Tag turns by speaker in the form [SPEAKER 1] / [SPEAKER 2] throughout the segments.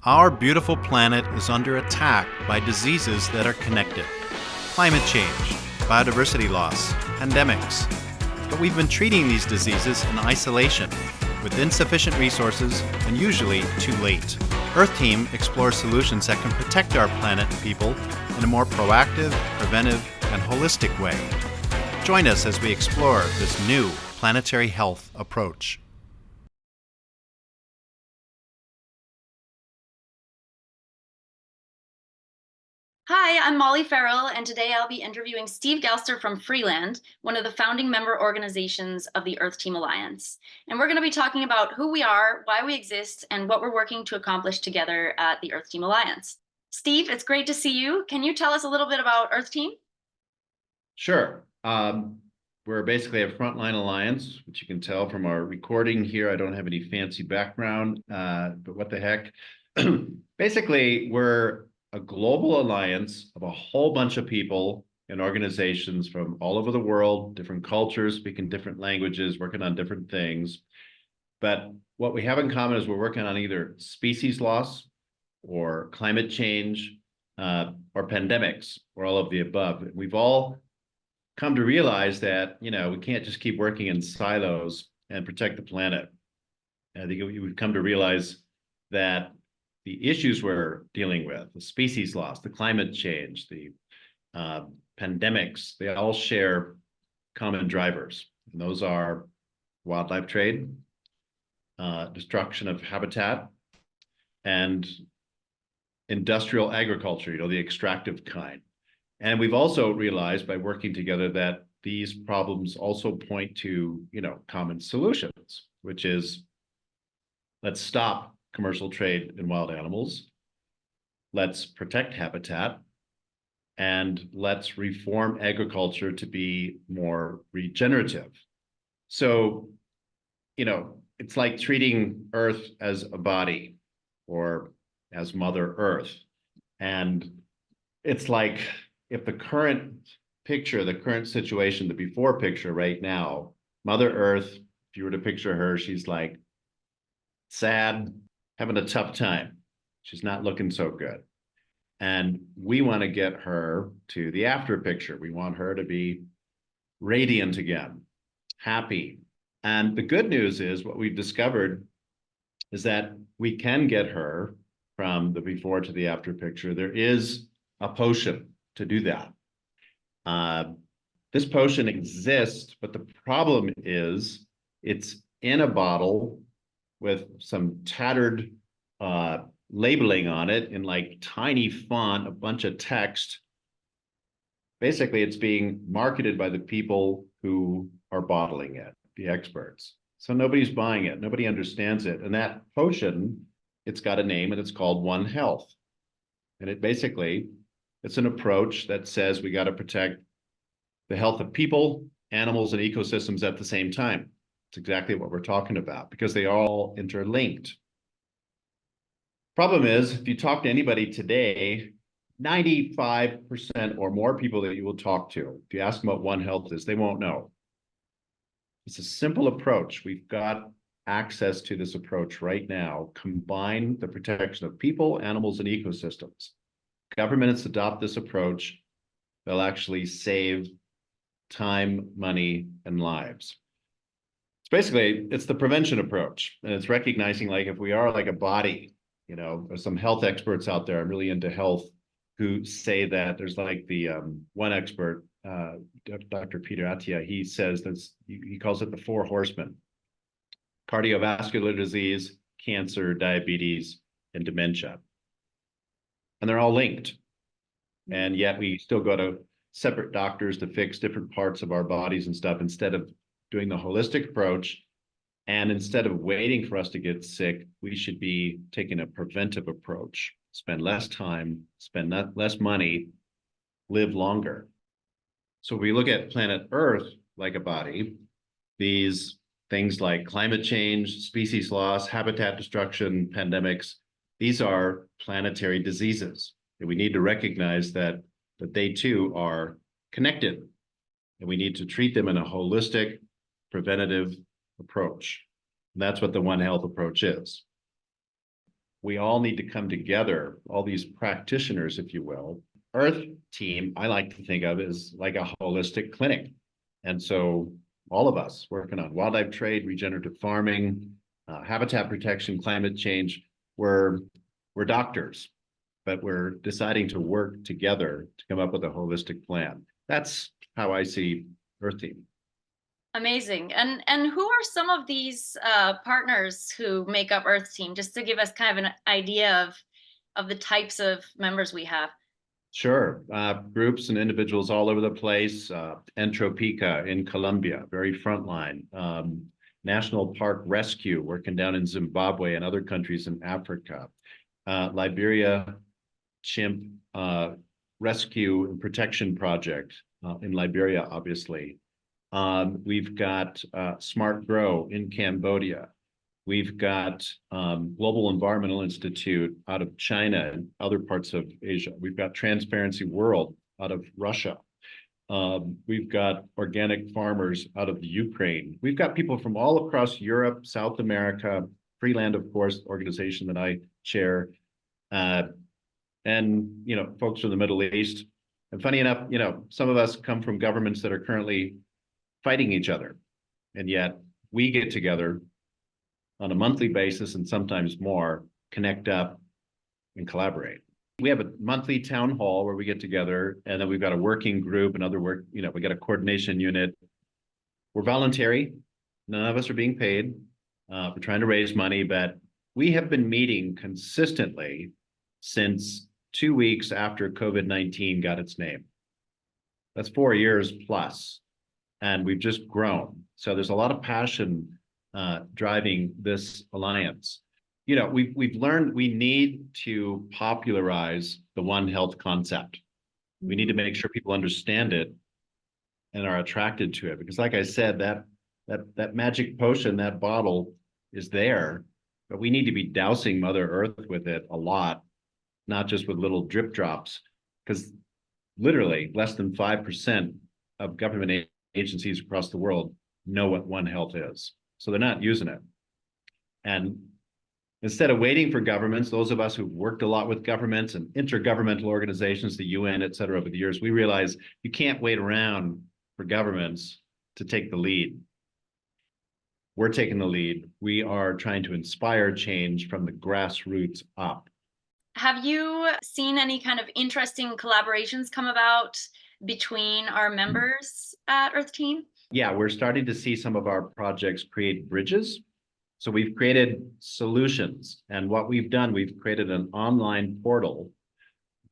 [SPEAKER 1] Our beautiful planet is under attack by diseases that are connected. Climate change, biodiversity loss, pandemics. But we've been treating these diseases in isolation, with insufficient resources and usually too late. EarthTeam explores solutions that can protect our planet and people in a more proactive, preventive, and holistic way. Join us as we explore this new planetary health approach.
[SPEAKER 2] Hi, I'm Molly Farrell, and today I'll be interviewing Steve Galster from Freeland, one of the founding member organizations of the EarthTeam Alliance. And we're going to be talking about who we are, why we exist, and what we're working to accomplish together at the EarthTeam Alliance. Steve, it's great to see you. Can you tell us a little bit about EarthTeam?
[SPEAKER 3] Sure. We're basically a frontline alliance, which you can tell from our recording here. I don't have any fancy background, but what the heck. Basically, we're a global alliance of a whole bunch of people and organizations from all over the world, different cultures, speaking different languages, working on different things. But what we have in common is we're working on either species loss or climate change or pandemics or all of the above. We've all come to realize that, we can't just keep working in silos and protect the planet. I think we've come to realize that the issues we're dealing with, the species loss, the climate change, the pandemics, they all share common drivers. And those are wildlife trade, destruction of habitat, and industrial agriculture, the extractive kind. And we've also realized by working together that these problems also point to, common solutions, which is let's stop commercial trade in wild animals, let's protect habitat, and let's reform agriculture to be more regenerative. So, it's like treating Earth as a body or as Mother Earth. And it's like if the current picture, the current situation, the before picture right now, Mother Earth, if you were to picture her, she's like sad, having a tough time. She's not looking so good. And we want to get her to the after picture. We want her to be radiant again, happy. And the good news is what we've discovered is that we can get her from the before to the after picture. There is a potion to do that. This potion exists, but the problem is it's in a bottle with some tattered labeling on it in like tiny font, a bunch of text. Basically, it's being marketed by the people who are bottling it, the experts. So nobody's buying it, nobody understands it. And that potion, it's got a name and it's called One Health. And it's an approach that says we got to protect the health of people, animals, and ecosystems at the same time. It's exactly what we're talking about because they are all interlinked. Problem is, if you talk to anybody today, 95% or more people that you will talk to, if you ask them what One Health is, they won't know. It's a simple approach. We've got access to this approach right now. Combine the protection of people, animals, and ecosystems. Governments adopt this approach, they'll actually save time, money, and lives. It's the prevention approach. And it's recognizing like if we are like a body, there's some health experts out there, I'm really into health, who say that there's like the one expert, Dr. Peter Attia, he says he calls it the four horsemen: cardiovascular disease, cancer, diabetes, and dementia. And they're all linked. And yet we still go to separate doctors to fix different parts of our bodies and stuff instead of doing the holistic approach. And instead of waiting for us to get sick, we should be taking a preventive approach, spend less time, spend less money, live longer. So we look at planet Earth like a body, these things like climate change, species loss, habitat destruction, pandemics, these are planetary diseases. And we need to recognize that they too are connected. And we need to treat them in a holistic, preventative approach. And that's what the One Health approach is. we all need to come together, all these practitioners, if you will. Earth Team, I like to think of as like a holistic clinic. And so all of us working on wildlife trade, regenerative farming, habitat protection, climate change, we're doctors, but we're deciding to work together to come up with a holistic plan. That's how I see Earth Team.
[SPEAKER 2] Amazing. And who are some of these partners who make up Earth Team, just to give us kind of an idea of the types of members we have?
[SPEAKER 3] Sure. Groups and individuals all over the place. Entropica in Colombia, very frontline. National Park Rescue working down in Zimbabwe and other countries in Africa. Liberia Chimp Rescue and Protection Project in Liberia, obviously. We've got Smart Grow in Cambodia. We've got Global Environmental Institute out of China and other parts of Asia. We've got Transparency World out of Russia. We've got organic farmers out of the Ukraine. We've got people from all across Europe, South America, Freeland, of course, organization that I chair, and folks from the Middle East. And funny enough, some of us come from governments that are currently fighting each other, and yet we get together on a monthly basis and sometimes more, connect up and collaborate. We have a monthly town hall where we get together, and then we've got a working group and other work, we got a coordination unit. We're voluntary. None of us are being paid. We're trying to raise money, but we have been meeting consistently since 2 weeks after COVID-19 got its name. That's 4 years plus, and we've just grown. So there's a lot of passion driving this alliance. We've learned we need to popularize the One Health concept. We need to make sure people understand it and are attracted to it, because like I said, that magic potion, that bottle is there, but we need to be dousing Mother Earth with it a lot, not just with little drip drops, because literally less than 5% of government agencies across the world know what One Health is. So they're not using it. And instead of waiting for governments, those of us who've worked a lot with governments and intergovernmental organizations, the UN, et cetera, over the years, we realize you can't wait around for governments to take the lead. We're taking the lead. We are trying to inspire change from the grassroots up.
[SPEAKER 2] Have you seen any kind of interesting collaborations come about between our members at Earth Team?
[SPEAKER 3] Yeah, we're starting to see some of our projects create bridges. So we've created solutions. And what we've done, we've created an online portal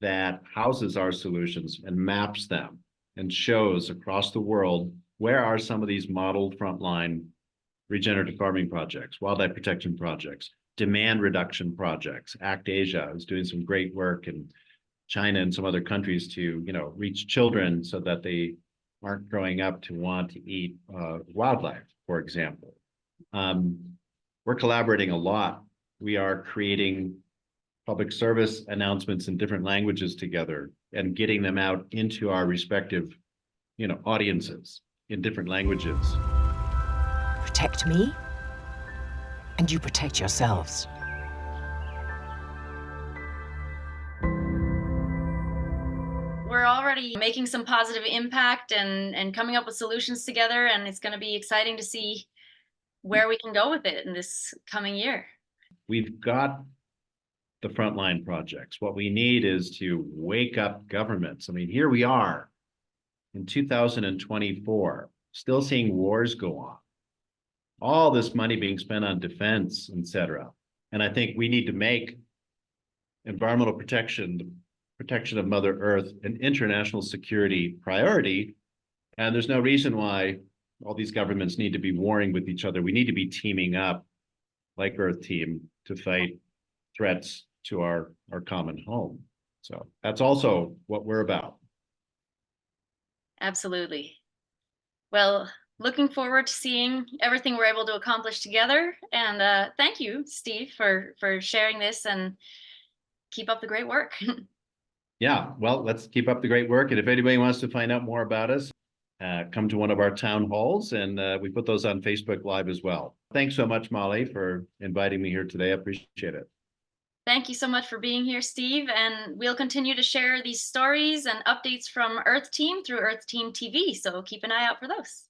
[SPEAKER 3] that houses our solutions and maps them and shows across the world where are some of these modeled frontline regenerative farming projects, wildlife protection projects, demand reduction projects. ACT Asia is doing some great work in China and some other countries to, reach children so that they aren't growing up to want to eat wildlife, for example. We're collaborating a lot. We are creating public service announcements in different languages together and getting them out into our respective, audiences in different languages.
[SPEAKER 4] Protect me, and you protect yourselves.
[SPEAKER 2] We're already making some positive impact and coming up with solutions together, and it's going to be exciting to see where we can go with it in this coming year.
[SPEAKER 3] We've got the frontline projects. What we need is to wake up governments. I mean, here we are in 2024, still seeing wars go on. All this money being spent on defense, et cetera. And I think we need to make environmental protection, the protection of Mother Earth, an international security priority. And there's no reason why all these governments need to be warring with each other. We need to be teaming up like Earth Team to fight threats to our common home. So that's also what we're about.
[SPEAKER 2] Absolutely. Well, looking forward to seeing everything we're able to accomplish together. And thank you, Steve, for sharing this, and keep up the great work.
[SPEAKER 3] Yeah, well, let's keep up the great work. And if anybody wants to find out more about us, come to one of our town halls, and we put those on Facebook Live as well. Thanks so much, Molly, for inviting me here today. I appreciate it.
[SPEAKER 2] Thank you so much for being here, Steve. And we'll continue to share these stories and updates from EarthTeam through EarthTeam TV. So keep an eye out for those.